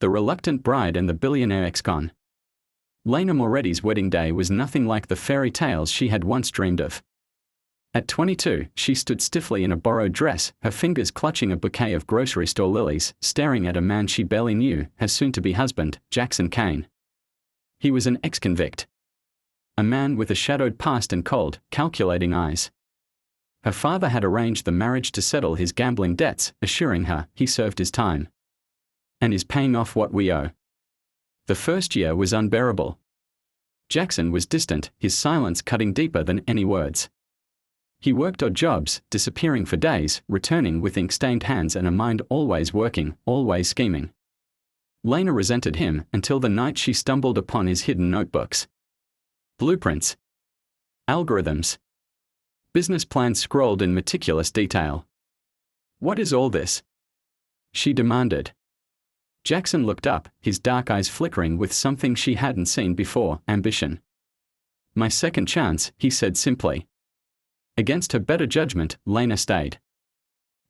The Reluctant Bride and the Billionaire Ex-Con. Lena Moretti's wedding day was nothing like the fairy tales she had once dreamed of. At 22, she stood stiffly in a borrowed dress, her fingers clutching a bouquet of grocery store lilies, staring at a man she barely knew, her soon-to-be husband, Jackson Kane. He was an ex-convict. A man with a shadowed past and cold, calculating eyes. Her father had arranged the marriage to settle his gambling debts, assuring her he served his time and is paying off what we owe. The first year was unbearable. Jackson was distant, his silence cutting deeper than any words. He worked odd jobs, disappearing for days, returning with ink-stained hands and a mind always working, always scheming. Lena resented him until the night she stumbled upon his hidden notebooks. Blueprints. Algorithms. Business plans scrawled in meticulous detail. "What is all this?" she demanded. Jackson looked up, his dark eyes flickering with something she hadn't seen before, ambition. "My second chance," he said simply. Against her better judgment, Lena stayed.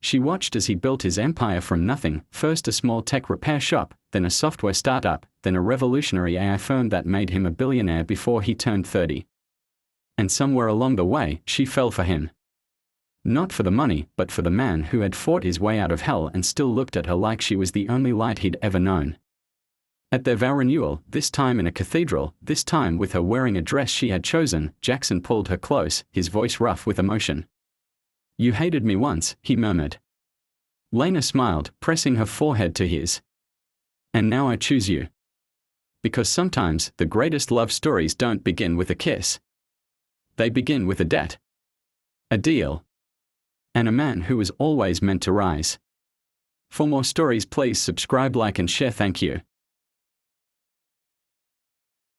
She watched as he built his empire from nothing, first a small tech repair shop, then a software startup, then a revolutionary AI firm that made him a billionaire before he turned 30. And somewhere along the way, she fell for him. Not for the money, but for the man who had fought his way out of hell and still looked at her like she was the only light he'd ever known. At their vow renewal, this time in a cathedral, this time with her wearing a dress she had chosen, Jackson pulled her close, his voice rough with emotion. "You hated me once," he murmured. Lena smiled, pressing her forehead to his. "And now I choose you. Because sometimes, the greatest love stories don't begin with a kiss. They begin with a debt. A deal. And a man who was always meant to rise." For more stories, please subscribe, like and share. Thank you.